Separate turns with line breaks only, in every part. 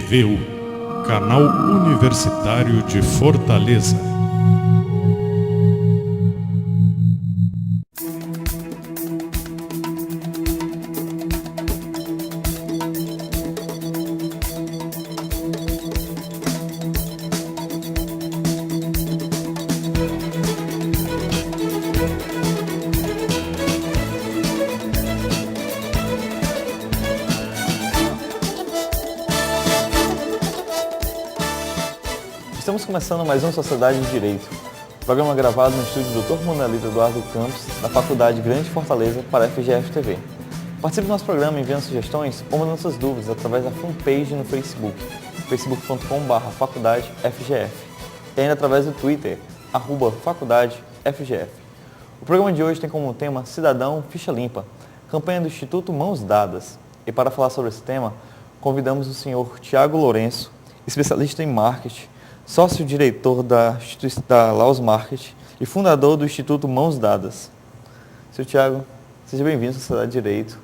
TVU, Canal Universitário de Fortaleza.
Estamos começando mais um Sociedade de Direito, programa gravado no estúdio Dr. Manuelito Eduardo Campos, da Faculdade Grande Fortaleza, para a FGF TV. Participe do nosso programa enviando sugestões ou mandando suas dúvidas através da fanpage no Facebook, facebook.com/faculdadefgf, e ainda através do Twitter, @faculdadefgf. O programa de hoje tem como tema Cidadão Ficha Limpa, campanha do Instituto Mãos Dadas. E para falar sobre esse tema, convidamos o senhor Tiago Lourenço, especialista em marketing, sócio-diretor da Laus Market e fundador do Instituto Mãos Dadas. Senhor Tiago, seja bem-vindo à Sociedade de Direito.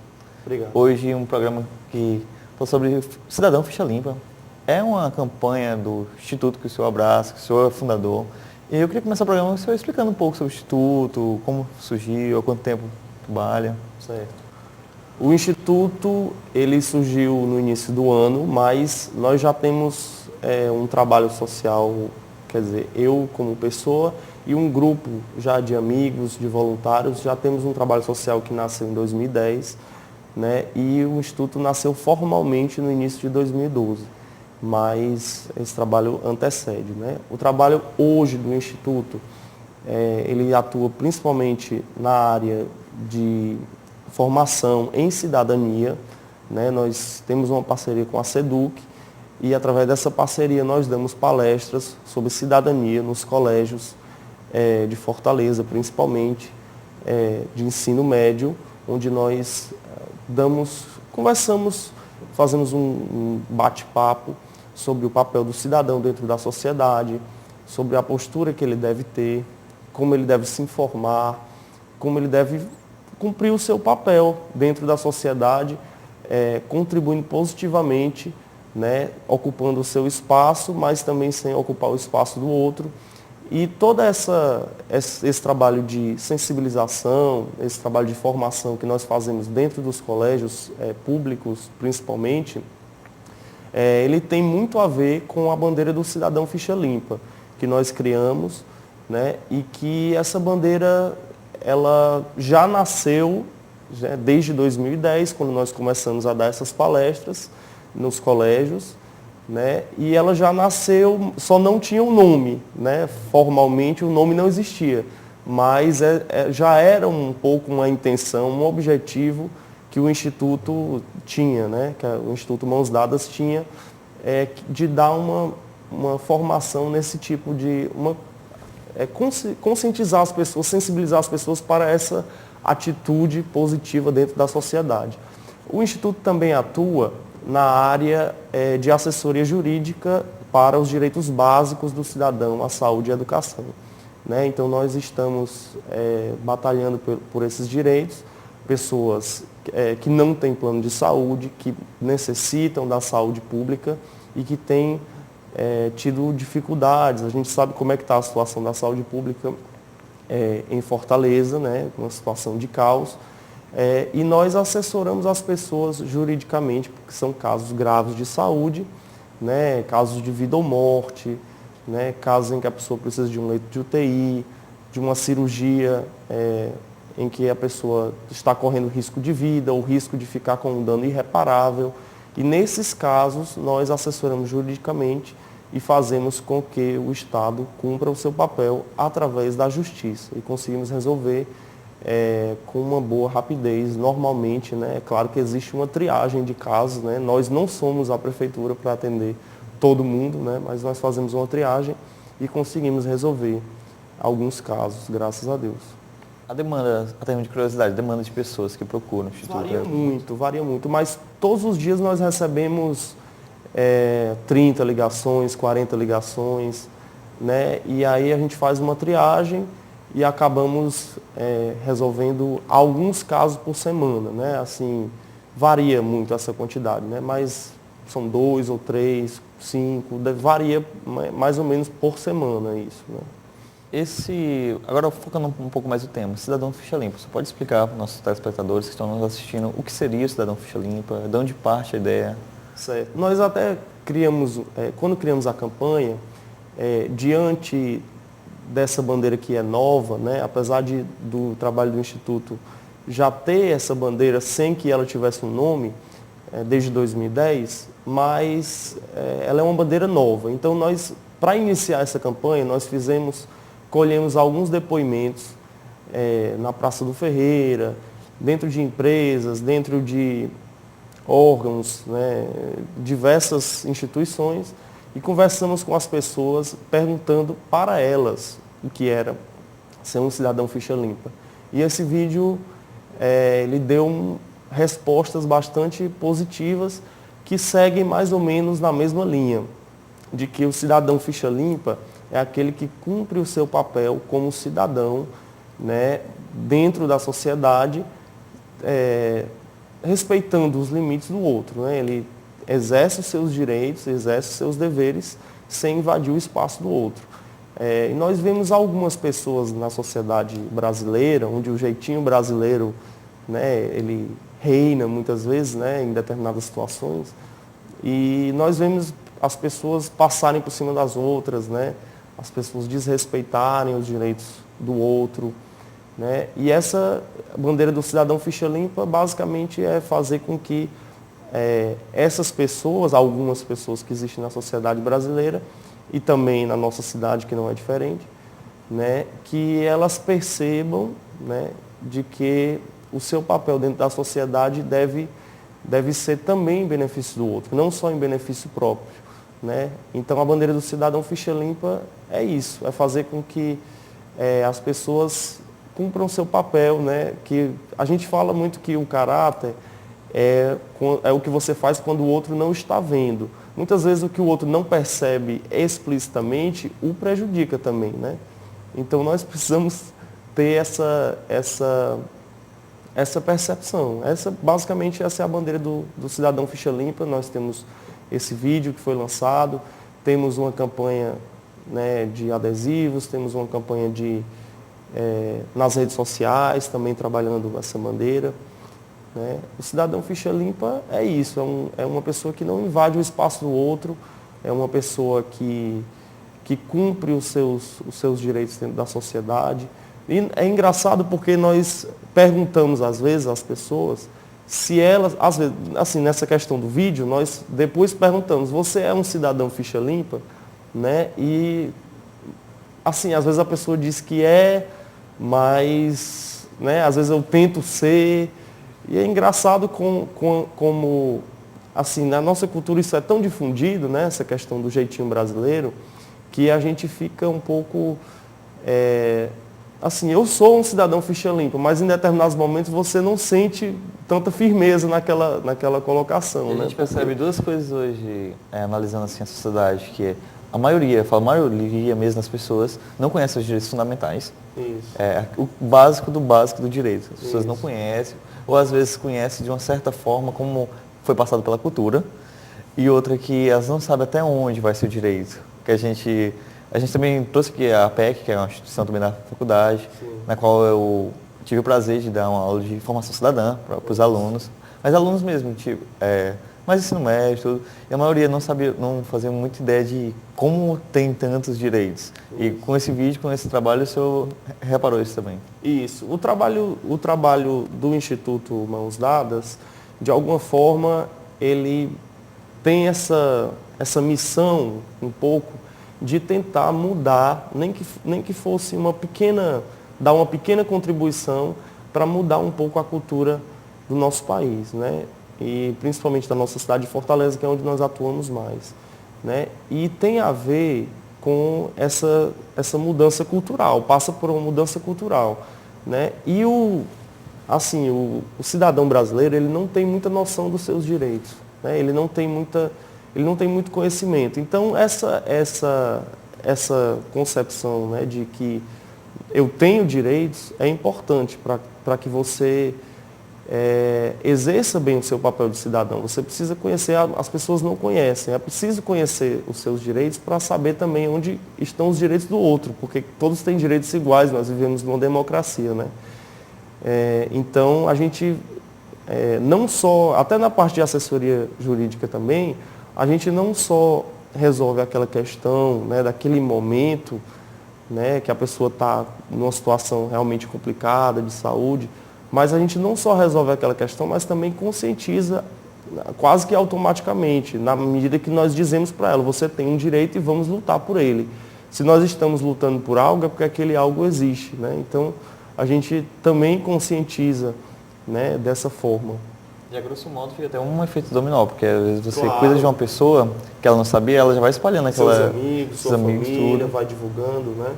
Obrigado.
Hoje um programa que fala sobre Cidadão Ficha Limpa. É uma campanha do Instituto que o senhor abraça, que o senhor é fundador. E eu queria começar o programa com o senhor explicando um pouco sobre o Instituto, como surgiu, há quanto tempo trabalha.
Certo. O Instituto, ele surgiu no início do ano, mas nós já temos um trabalho social, quer dizer, eu como pessoa e um grupo já de amigos, de voluntários, já temos um trabalho social que nasceu em 2010, né? E o Instituto nasceu formalmente no início de 2012, mas esse trabalho antecede, né? O trabalho hoje do Instituto, ele atua principalmente na área de formação em cidadania, né? Nós temos uma parceria com a SEDUC e através dessa parceria nós damos palestras sobre cidadania nos colégios de Fortaleza, principalmente de ensino médio, onde nós conversamos, fazemos um bate-papo sobre o papel do cidadão dentro da sociedade, sobre a postura que ele deve ter, como ele deve se informar, como ele deve cumprir o seu papel dentro da sociedade, contribuindo positivamente, né, ocupando o seu espaço, mas também sem ocupar o espaço do outro. E todo esse trabalho de sensibilização, esse trabalho de formação que nós fazemos dentro dos colégios públicos, principalmente, ele tem muito a ver com a bandeira do Cidadão Ficha Limpa, que nós criamos, né, e que essa bandeira ela já nasceu desde 2010, quando nós começamos a dar essas palestras nos colégios, né? E ela já nasceu, só não tinha um nome, né? Formalmente o nome não existia, mas já era um pouco uma intenção, um objetivo que o Instituto tinha, né? Que o Instituto Mãos Dadas tinha, de dar uma formação nesse tipo de... conscientizar as pessoas, sensibilizar as pessoas para essa atitude positiva dentro da sociedade. O Instituto também atua na área de assessoria jurídica para os direitos básicos do cidadão, a saúde e a educação, né? Então nós estamos batalhando por esses direitos, pessoas que não têm plano de saúde, que necessitam da saúde pública e que têm tido dificuldades. A gente sabe como é que está a situação da saúde pública em Fortaleza, né? Uma situação de caos. E nós assessoramos as pessoas juridicamente, porque são casos graves de saúde, né? Casos de vida ou morte, né? Casos em que a pessoa precisa de um leito de UTI, de uma cirurgia em que a pessoa está correndo risco de vida ou risco de ficar com um dano irreparável. E nesses casos, nós assessoramos juridicamente e fazemos com que o Estado cumpra o seu papel através da justiça. E conseguimos resolver com uma boa rapidez, normalmente, né? É claro que existe uma triagem de casos, né? Nós não somos a prefeitura para atender todo mundo, né? Mas nós fazemos uma triagem e conseguimos resolver alguns casos, graças a Deus.
A demanda, a termos de curiosidade, a demanda de pessoas que procuram o Instituto?
Varia muito, mas todos os dias nós recebemos 30 ligações, 40 ligações, né? E aí a gente faz uma triagem e acabamos resolvendo alguns casos por semana, né? Assim, varia muito essa quantidade, né? Mas são 2 ou 3, 5, varia mais ou menos por semana isso, né?
Agora focando um pouco mais no tema, Cidadão Ficha Limpa, você pode explicar para os nossos telespectadores que estão nos assistindo o que seria o Cidadão Ficha Limpa, de onde parte a ideia?
Certo. Nós até criamos, quando criamos a campanha, diante dessa bandeira que é nova, né, apesar do trabalho do Instituto já ter essa bandeira sem que ela tivesse um nome, desde 2010, mas ela é uma bandeira nova. Então nós, para iniciar essa campanha, nós colhemos alguns depoimentos na Praça do Ferreira, dentro de empresas, dentro de órgãos, né, diversas instituições, e conversamos com as pessoas perguntando para elas o que era ser um cidadão ficha limpa. E esse vídeo ele deu respostas bastante positivas que seguem mais ou menos na mesma linha, de que o cidadão ficha limpa é aquele que cumpre o seu papel como cidadão, né, dentro da sociedade, respeitando os limites do outro, né? Ele exerce os seus direitos, exerce os seus deveres sem invadir o espaço do outro. E nós vemos algumas pessoas na sociedade brasileira, onde o jeitinho brasileiro, né, ele reina muitas vezes, né, em determinadas situações, e nós vemos as pessoas passarem por cima das outras, né, as pessoas desrespeitarem os direitos do outro, né, e essa bandeira do cidadão ficha limpa basicamente é fazer com que essas pessoas, algumas pessoas que existem na sociedade brasileira e também na nossa cidade, que não é diferente, né, que elas percebam, né, de que o seu papel dentro da sociedade deve ser também em benefício do outro, não só em benefício próprio, né? Então a bandeira do cidadão ficha limpa é isso, é fazer com que as pessoas cumpram seu papel, né? Que a gente fala muito que o caráter é o que você faz quando o outro não está vendo. Muitas vezes o que o outro não percebe explicitamente o prejudica também, né? Então nós precisamos ter essa percepção. Basicamente essa é a bandeira do cidadão ficha limpa. Nós temos esse vídeo que foi lançado, temos uma campanha, né, de adesivos, temos uma campanha nas redes sociais, também trabalhando essa bandeira, né? O cidadão ficha limpa é isso, é uma pessoa que não invade o espaço do outro, é uma pessoa que cumpre os seus direitos dentro da sociedade. E é engraçado porque nós perguntamos às vezes às pessoas se elas, às vezes, assim, nessa questão do vídeo, nós depois perguntamos, você é um cidadão ficha limpa? Né? E, assim, às vezes a pessoa diz que mas, né, às vezes eu tento ser. E é engraçado como, assim, na nossa cultura isso é tão difundido, né, essa questão do jeitinho brasileiro, que a gente fica um pouco... assim, eu sou um cidadão ficha limpa, mas em determinados momentos você não sente tanta firmeza naquela colocação.
A gente percebe duas coisas hoje, analisando assim a sociedade, que é a maioria mesmo das pessoas não conhece os direitos fundamentais.
Isso.
O básico do direito. As pessoas
Isso.
não conhecem, ou às vezes conhecem de uma certa forma como foi passado pela cultura, e outra que elas não sabem até onde vai ser o direito. Que a gente também trouxe aqui a APEC, que é uma instituição também da faculdade, sim, na qual eu tive o prazer de dar uma aula de formação cidadã para os alunos, mas alunos mesmo, mais ensino médio, tudo, e a maioria não fazia muita ideia de como tem tantos direitos. Isso. E com esse vídeo, com esse trabalho, o senhor reparou isso também? Isso.
O trabalho do Instituto Mãos Dadas, de alguma forma, ele tem essa missão, um pouco, de tentar mudar, nem que fosse dar uma pequena contribuição para mudar um pouco a cultura do nosso país, né? E principalmente da nossa cidade de Fortaleza, que é onde nós atuamos mais, né? E tem a ver com essa mudança cultural, passa por uma mudança cultural, né? E o cidadão brasileiro, ele não tem muita noção dos seus direitos, né? Ele não tem muito conhecimento. Então essa concepção, né, de que eu tenho direitos é importante para que você exerça bem o seu papel de cidadão. Você precisa conhecer, as pessoas não conhecem, é preciso conhecer os seus direitos para saber também onde estão os direitos do outro, porque todos têm direitos iguais, nós vivemos numa democracia, né? Então, a gente, não só, até na parte de assessoria jurídica também, a gente não só resolve aquela questão, né, daquele momento, né, que a pessoa está numa situação realmente complicada de saúde, mas a gente não só resolve aquela questão, mas também conscientiza quase que automaticamente, na medida que nós dizemos para ela, você tem um direito e vamos lutar por ele. Se nós estamos lutando por algo, é porque aquele algo existe, né? Então, a gente também conscientiza, né, dessa forma.
E a grosso modo fica até um efeito dominó, porque às vezes você
Claro.
cuida de uma pessoa que ela não sabia, ela já vai espalhando aquela...
Seus amigos, sua família,
tudo.
vai divulgando, né?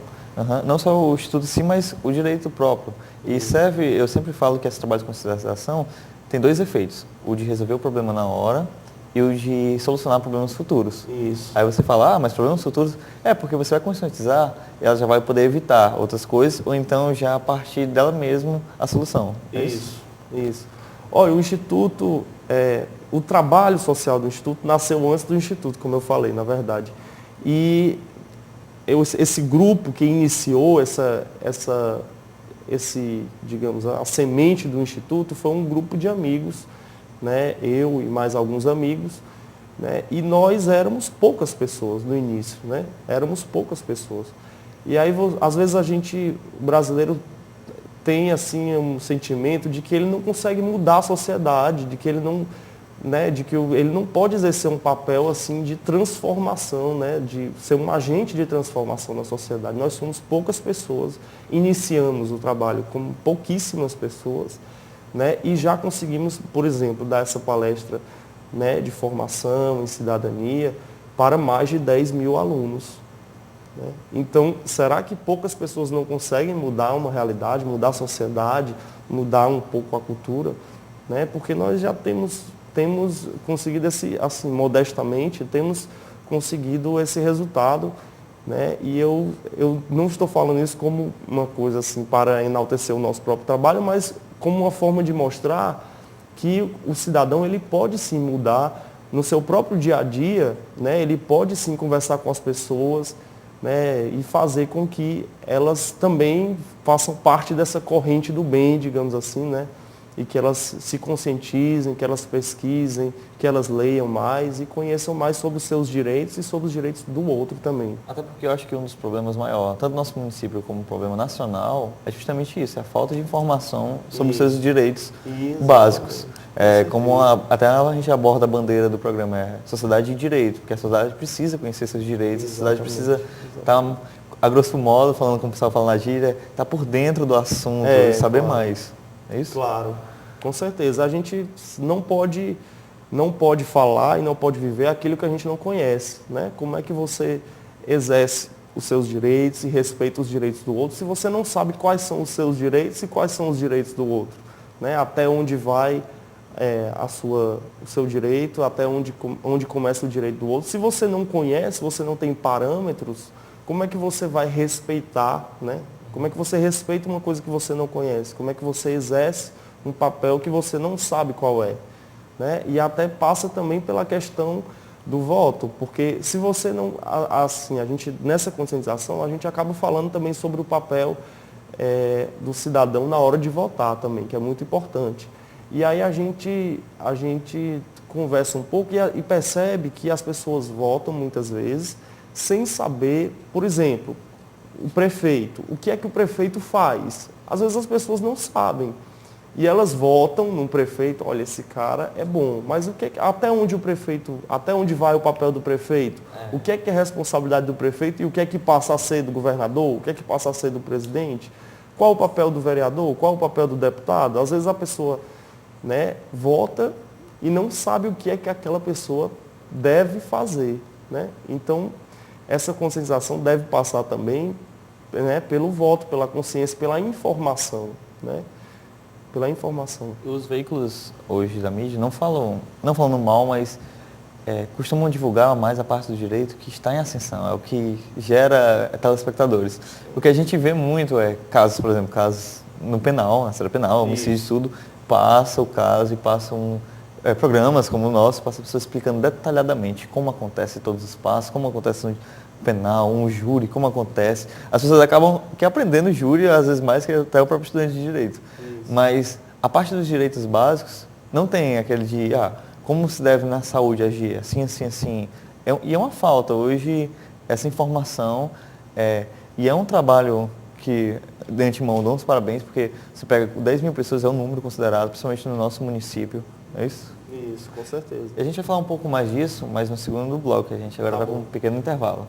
Não só o instituto em si, mas o direito próprio. E serve, eu sempre falo que esse trabalho de conscientização tem dois efeitos. O de resolver o problema na hora e o de solucionar problemas futuros.
Isso.
Aí você fala, mas problemas futuros porque você vai conscientizar e ela já vai poder evitar outras coisas, ou então já a partir dela mesma a solução. É isso?
Isso. Olha, o Instituto, o trabalho social do Instituto nasceu antes do Instituto, como eu falei, na verdade. E esse grupo que iniciou digamos, a semente do Instituto foi um grupo de amigos, né? Eu e mais alguns amigos, né? E nós éramos poucas pessoas no início, né? Éramos poucas pessoas. E aí, às vezes, o brasileiro tem assim um sentimento de que ele não consegue mudar a sociedade, de que ele não, né, de que ele não pode exercer um papel assim de transformação, né, de ser um agente de transformação na sociedade. Nós somos poucas pessoas, iniciamos o trabalho com pouquíssimas pessoas, né, e já conseguimos, por exemplo, dar essa palestra, né, de formação em cidadania para mais de 10 mil alunos. Né? Então, será que poucas pessoas não conseguem mudar uma realidade, mudar a sociedade, mudar um pouco a cultura? Né? Porque nós já temos conseguido assim, modestamente, temos conseguido esse resultado, né? E eu não estou falando isso como uma coisa assim para enaltecer o nosso próprio trabalho, mas como uma forma de mostrar que o cidadão ele pode sim mudar no seu próprio dia a dia, né? Ele pode sim conversar com as pessoas, né, e fazer com que elas também façam parte dessa corrente do bem, digamos assim, né, e que elas se conscientizem, que elas pesquisem, que elas leiam mais e conheçam mais sobre os seus direitos e sobre os direitos do outro também.
Até porque eu acho que um dos problemas maiores, tanto do nosso município como um problema nacional, é justamente isso, é a falta de informação sobre os seus direitos básicos. Até a gente aborda a bandeira do programa, sociedade de direito, porque a sociedade precisa conhecer seus direitos, a sociedade precisa estar, a grosso modo, falando como o pessoal fala na gíria, estar por dentro do assunto, saber mais. É isso?
Claro, com certeza. A gente não pode falar e não pode viver aquilo que a gente não conhece, né? Como é que você exerce os seus direitos e respeita os direitos do outro se você não sabe quais são os seus direitos e quais são os direitos do outro, né? Até onde vai o seu direito, até onde começa o direito do outro. Se você não conhece, você não tem parâmetros, como é que você vai respeitar, né? Como é que você respeita uma coisa que você não conhece? Como é que você exerce um papel que você não sabe qual é? Né? E até passa também pela questão do voto, porque se você não, assim, a gente, nessa conscientização, a gente acaba falando também sobre o papel do cidadão na hora de votar também, que é muito importante. E aí a gente conversa um pouco e percebe que as pessoas votam muitas vezes sem saber, por exemplo, o prefeito, o que é que o prefeito faz? Às vezes as pessoas não sabem. E elas votam num prefeito, olha, esse cara é bom, mas até onde vai o papel do prefeito? O que é responsabilidade do prefeito e o que é que passa a ser do governador? O que é que passa a ser do presidente? Qual o papel do vereador? Qual o papel do deputado? Às vezes a pessoa, né, vota e não sabe o que é que aquela pessoa deve fazer, né? Então, essa conscientização deve passar também, né, pelo voto, pela consciência, pela informação, né? Pela informação.
Os veículos hoje da mídia não falando mal, mas costumam divulgar mais a parte do direito que está em ascensão, é o que gera telespectadores. O que a gente vê muito casos, por exemplo, casos no penal, na esfera penal, homicídio e tudo, passa o caso e passam programas como o nosso, passa a pessoa explicando detalhadamente como acontece todos os passos, como acontece no penal, um júri, como acontece. As pessoas acabam aprendendo júri, às vezes mais que até o próprio estudante de direito. Isso. Mas a parte dos direitos básicos não tem aquele de, como se deve na saúde agir, assim, assim, assim. E é uma falta. Hoje, essa informação, e é um trabalho que, de antemão, dou uns parabéns, porque você pega 10 mil pessoas, é um número considerado, principalmente no nosso município, é isso?
Isso, com certeza.
E a gente vai falar um pouco mais disso, mas no segundo bloco. A gente agora vai para um pequeno intervalo.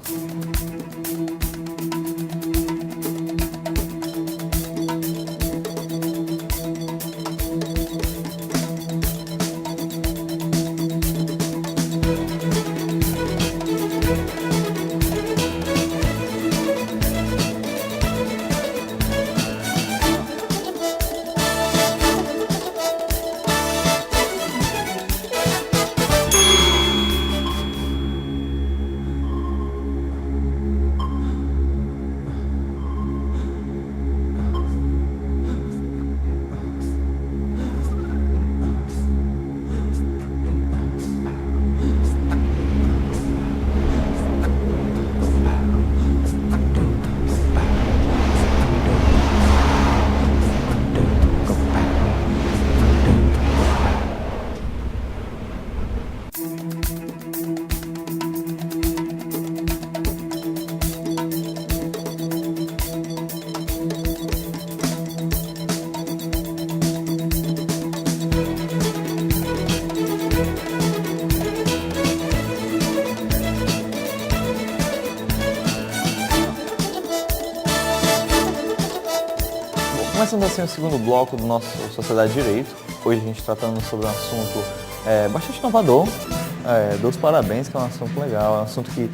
Começando assim o segundo bloco do nosso Sociedade de Direito. Hoje a gente tratando sobre um assunto bastante inovador. Dou os parabéns, que é um assunto legal, é um assunto que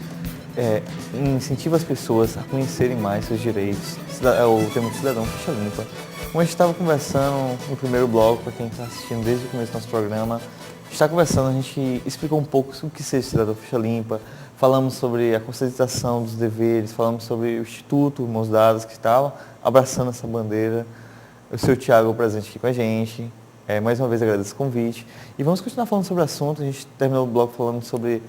incentiva as pessoas a conhecerem mais seus direitos. É o termo de cidadão ficha limpa. Como a gente estava conversando no primeiro bloco, para quem está assistindo desde o começo do nosso programa, a gente está conversando, a gente explicou um pouco sobre o que seja cidadão ficha limpa, falamos sobre a conscientização dos deveres, falamos sobre o Instituto Mãos Dadas, que estava abraçando essa bandeira, o seu Thiago presente aqui com a gente. Mais uma vez agradeço o convite. E vamos continuar falando sobre o assunto. A gente terminou o bloco falando sobre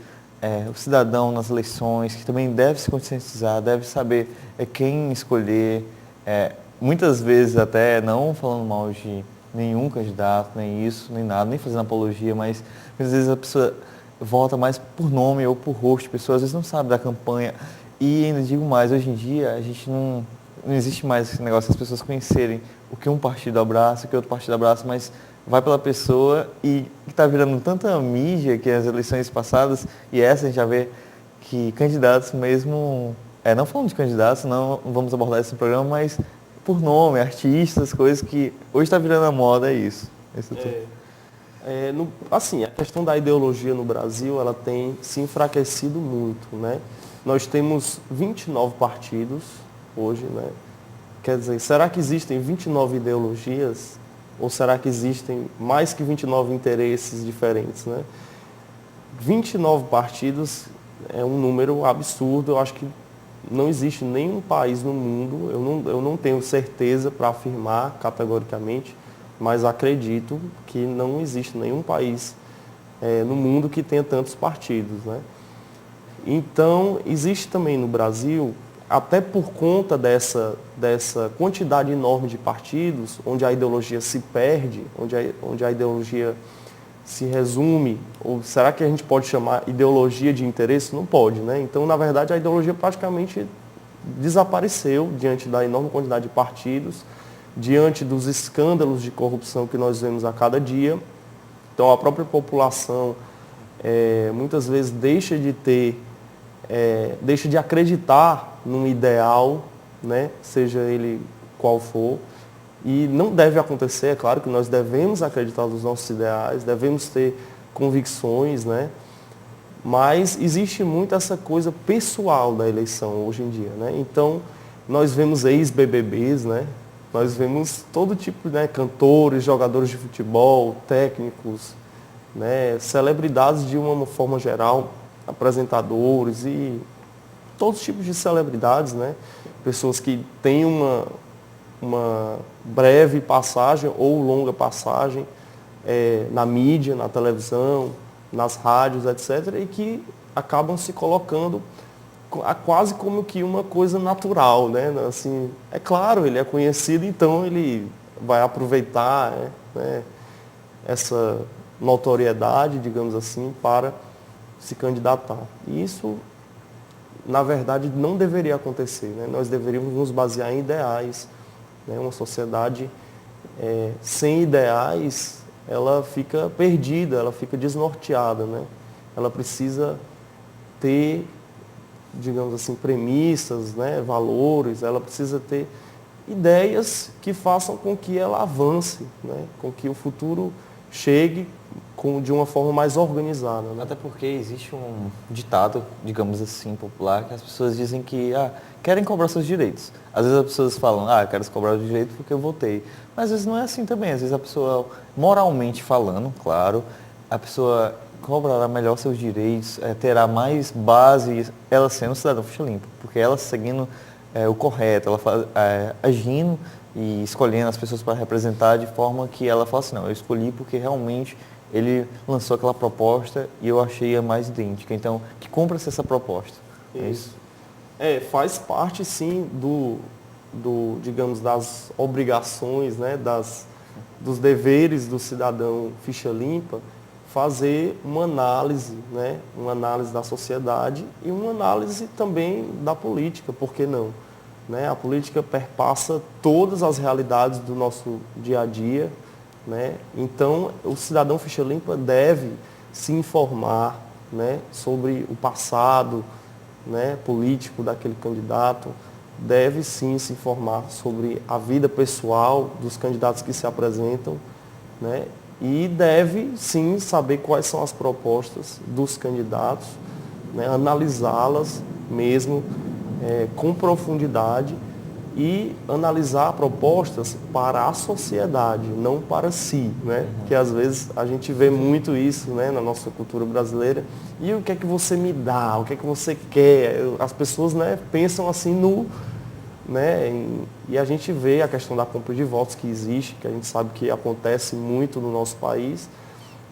o cidadão nas eleições, que também deve se conscientizar, deve saber quem escolher. Muitas vezes até não falando mal de nenhum candidato, nem isso, nem nada, nem fazendo apologia, mas muitas vezes a pessoa vota mais por nome ou por rosto. A pessoa às vezes não sabe da campanha. E ainda digo mais, hoje em dia a gente não existe mais esse negócio das pessoas conhecerem o que um partido abraça, o que outro partido abraça, mas vai pela pessoa e está virando tanta mídia que as eleições passadas, e essa a gente já vê que candidatos mesmo, não falando de candidatos, não vamos abordar esse programa, mas por nome, artistas, coisas que hoje está virando a moda, é isso.
Assim, a questão da ideologia no Brasil, ela tem se enfraquecido muito, né? Nós temos 29 partidos hoje, né? Quer dizer, será que existem 29 ideologias? Ou será que existem mais que 29 interesses diferentes, né? 29 partidos é um número absurdo. Eu acho que não existe nenhum país no mundo, eu não tenho certeza para afirmar categoricamente, mas acredito que não existe nenhum país no mundo que tenha tantos partidos, né? Então, existe também no Brasil, até por conta dessa quantidade enorme de partidos, onde a ideologia se perde, onde a ideologia se resume, ou será que a gente pode chamar ideologia de interesse? Não pode, né? Então, na verdade, a ideologia praticamente desapareceu diante da enorme quantidade de partidos, diante dos escândalos de corrupção que nós vemos a cada dia. Então, a própria população muitas vezes deixa de acreditar num ideal, né? Seja ele qual for. E não deve acontecer, é claro que nós devemos acreditar nos nossos ideais, devemos ter convicções, né? Mas existe muito essa coisa pessoal da eleição hoje em dia, né? Então, nós vemos ex-BBBs, né? Nós vemos todo tipo, né? Cantores, jogadores de futebol, técnicos, né? Celebridades de uma forma geral, apresentadores e todos os tipos de celebridades, né? Pessoas que têm uma breve passagem ou longa passagem na mídia, na televisão, nas rádios, etc., e que acabam se colocando quase como que uma coisa natural, né? Assim, é claro, ele é conhecido, então ele vai aproveitar, né, essa notoriedade, digamos assim, para se candidatar. E isso, na verdade, não deveria acontecer, né? Nós deveríamos nos basear em ideais, né? Uma sociedade sem ideais, ela fica perdida, ela fica desnorteada, né? Ela precisa ter, digamos assim, premissas, né? Valores, ela precisa ter ideias que façam com que ela avance, né? Com que o futuro chegue de uma forma mais organizada, né?
Até porque existe um ditado, digamos assim, popular, que as pessoas dizem que querem cobrar seus direitos. Às vezes as pessoas falam, quero cobrar os direitos porque eu votei. Mas às vezes não é assim também. Às vezes a pessoa, moralmente falando, claro, a pessoa cobrará melhor seus direitos, terá mais base, ela sendo cidadão ficha limpa, porque ela seguindo o correto, ela agindo e escolhendo as pessoas para representar de forma que ela fala assim, não, eu escolhi porque realmente ele lançou aquela proposta e eu achei a mais idêntica. Então, que cumpra-se essa proposta.
Isso. Faz parte, sim, digamos, das obrigações, né, dos deveres do cidadão ficha limpa, fazer uma análise, né, uma análise da sociedade e uma análise também da política, por que não? Né? A política perpassa todas as realidades do nosso dia a dia, né? Então, o cidadão ficha limpa deve se informar, né, sobre o passado, né, político daquele candidato, deve sim se informar sobre a vida pessoal dos candidatos que se apresentam, né, e deve sim saber quais são as propostas dos candidatos, né, analisá-las mesmo com profundidade e analisar propostas para a sociedade, não para si, né? Que às vezes a gente vê muito isso, né, na nossa cultura brasileira. E o que é que você me dá? O que é que você quer? As pessoas, né, pensam assim e a gente vê a questão da compra de votos que existe, que a gente sabe que acontece muito no nosso país,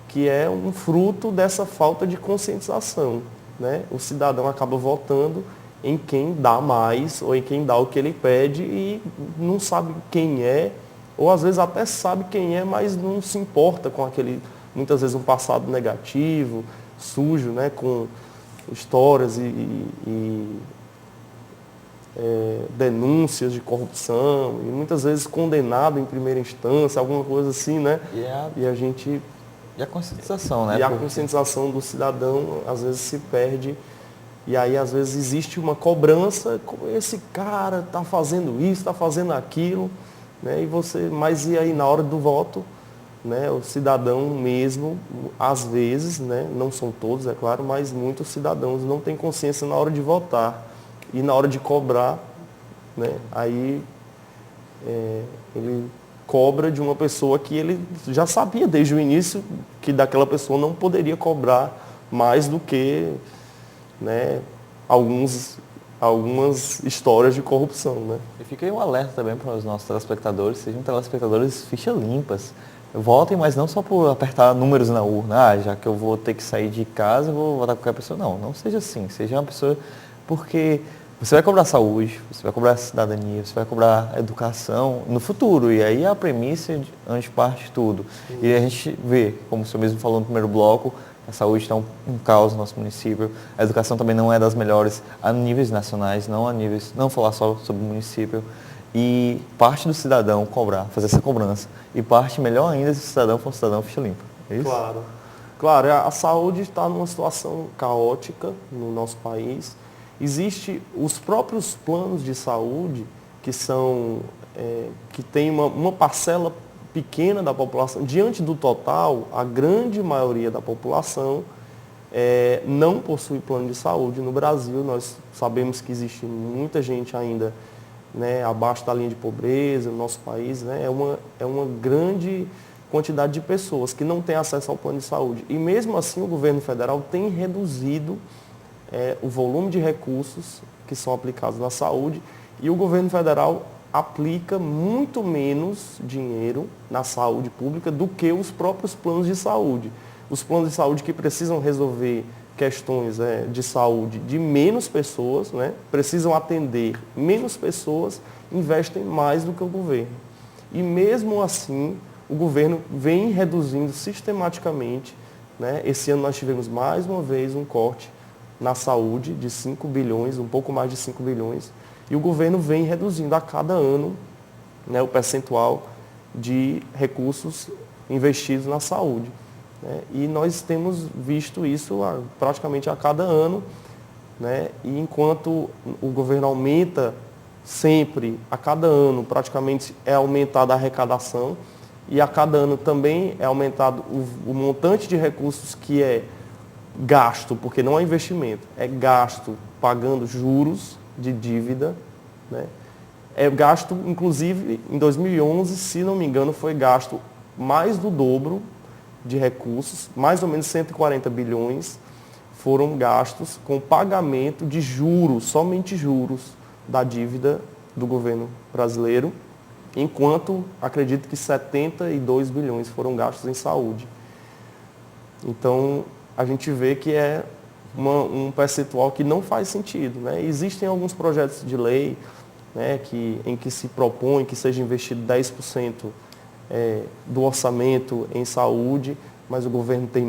que é um fruto dessa falta de conscientização, né? O cidadão acaba votando em quem dá mais ou em quem dá o que ele pede e não sabe quem é, ou às vezes até sabe quem é, mas não se importa com aquele, muitas vezes, um passado negativo, sujo, né, com histórias e denúncias de corrupção, e muitas vezes condenado em primeira instância, alguma coisa assim, né?
E a conscientização, né?
E a conscientização do cidadão, às vezes, se perde. E aí, às vezes, existe uma cobrança, esse cara está fazendo isso, está fazendo aquilo, né? Mas e aí, na hora do voto, né, o cidadão mesmo, às vezes, né, não são todos, é claro, mas muitos cidadãos não têm consciência na hora de votar. E na hora de cobrar, né, aí ele cobra de uma pessoa que ele já sabia desde o início que daquela pessoa não poderia cobrar mais do que, né, algumas histórias de corrupção, né?
E fica aí um alerta também para os nossos telespectadores, sejam telespectadores ficha limpas. Votem, mas não só por apertar números na urna, já que eu vou ter que sair de casa, eu vou votar com qualquer pessoa. Não seja assim, seja uma pessoa, porque você vai cobrar saúde, você vai cobrar cidadania, você vai cobrar educação no futuro. E aí a premissa onde parte tudo. E a gente vê, como o senhor mesmo falou no primeiro bloco, a saúde está um caos no nosso município. A educação também não é das melhores a níveis nacionais, não falar só sobre o município. E parte do cidadão cobrar, fazer essa cobrança. E parte melhor ainda se o cidadão for um cidadão ficha limpa. É isso?
Claro, a saúde está numa situação caótica no nosso país. Existem os próprios planos de saúde que tem uma parcela pequena da população. Diante do total, a grande maioria da população não possui plano de saúde no Brasil. Nós sabemos que existe muita gente ainda, né, abaixo da linha de pobreza no nosso país, né? É uma grande quantidade de pessoas que não têm acesso ao plano de saúde. E mesmo assim o governo federal tem reduzido o volume de recursos que são aplicados na saúde, e o governo federal aplica muito menos dinheiro na saúde pública do que os próprios planos de saúde. Os planos de saúde que precisam resolver questões de saúde de menos pessoas, né, precisam atender menos pessoas, investem mais do que o governo. E mesmo assim, o governo vem reduzindo sistematicamente, né? Esse ano nós tivemos mais uma vez um corte na saúde de 5 bilhões, um pouco mais de 5 bilhões, e o governo vem reduzindo a cada ano, né, o percentual de recursos investidos na saúde, né? E nós temos visto isso praticamente a cada ano, né? E enquanto o governo aumenta sempre, a cada ano, praticamente é aumentada a arrecadação, e a cada ano também é aumentado o montante de recursos que é gasto, porque não é investimento, é gasto pagando juros de dívida, né? É gasto, inclusive, em 2011, se não me engano, foi gasto mais do dobro de recursos, mais ou menos 140 bilhões foram gastos com pagamento de juros, somente juros, da dívida do governo brasileiro, enquanto acredito que 72 bilhões foram gastos em saúde. Então, a gente vê que é um percentual que não faz sentido, né? Existem alguns projetos de lei, né, em que se propõe que seja investido 10% do orçamento em saúde, mas o governo tem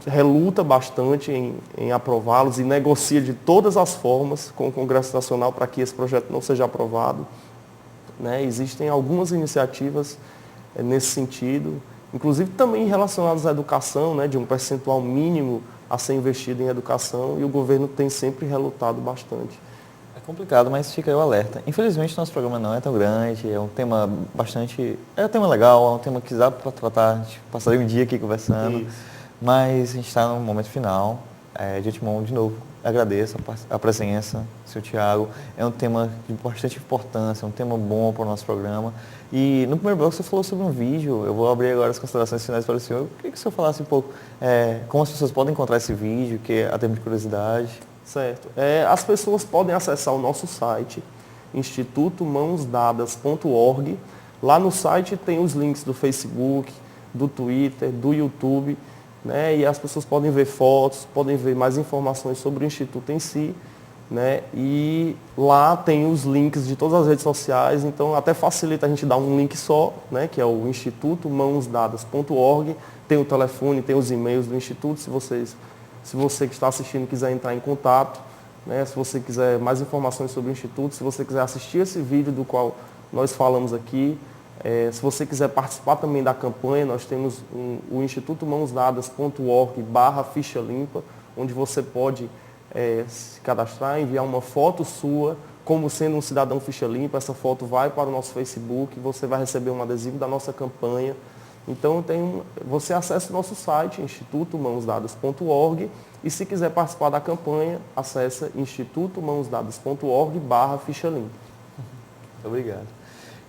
reluta bastante em aprová-los e negocia de todas as formas com o Congresso Nacional para que esse projeto não seja aprovado, né? Existem algumas iniciativas nesse sentido, inclusive também relacionadas à educação, né, de um percentual mínimo a ser investido em educação, e o governo tem sempre relutado bastante.
É complicado, mas fica aí o alerta. Infelizmente, nosso programa não é tão grande, é um tema bastante... É um tema legal, é um tema que dá para tratar, a gente passaria um dia aqui conversando. Isso. Mas a gente está no momento final. De antemão, de novo, agradeço a presença, seu Thiago. É um tema de bastante importância, é um tema bom para o nosso programa. E no primeiro bloco você falou sobre um vídeo, eu vou abrir agora as considerações finais para o senhor. Eu queria que o senhor falasse um pouco como as pessoas podem encontrar esse vídeo, que é a termo de curiosidade.
Certo. As pessoas podem acessar o nosso site, institutomãosdadas.org. Lá no site tem os links do Facebook, do Twitter, do YouTube, né? E as pessoas podem ver fotos, podem ver mais informações sobre o Instituto em si, né? E lá tem os links de todas as redes sociais, então até facilita a gente dar um link só, né? Que é o institutomãosdadas.org. Tem o telefone, tem os e-mails do Instituto, se você que está assistindo quiser entrar em contato, né? Se você quiser mais informações sobre o Instituto, se você quiser assistir esse vídeo do qual nós falamos aqui, se você quiser participar também da campanha, nós temos o institutomãosdadas.org/ficha limpa, onde você pode se cadastrar, enviar uma foto sua, como sendo um cidadão ficha limpa. Essa foto vai para o nosso Facebook, você vai receber um adesivo da nossa campanha. Então, você acessa o nosso site, institutomãosdadas.org, e se quiser participar da campanha, acessa institutomãosdadas.org/ficha limpa.
Muito obrigado.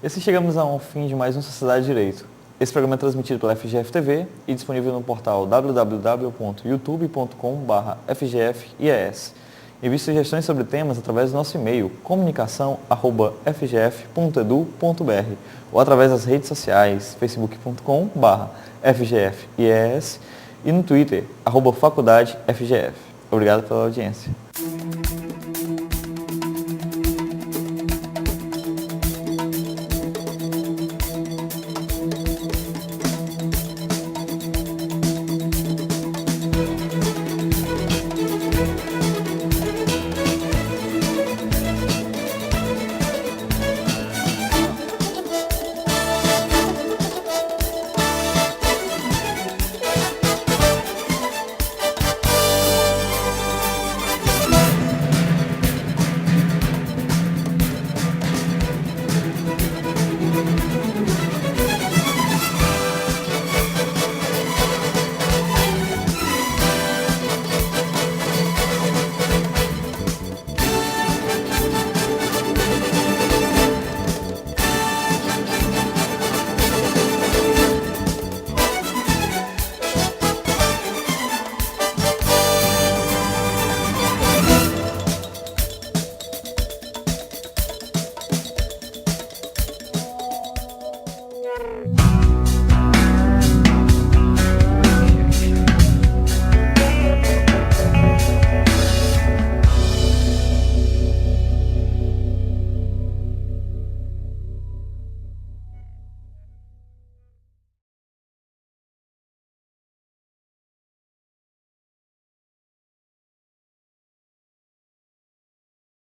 E assim chegamos ao fim de mais um Sociedade de Direito. Esse programa é transmitido pela FGF TV e disponível no portal www.youtube.com/FGFIES. Envie sugestões sobre temas através do nosso e-mail comunicação@fgf.edu.br ou através das redes sociais facebook.com/FGFIES e no Twitter @FaculdadeFGF. Obrigado pela audiência.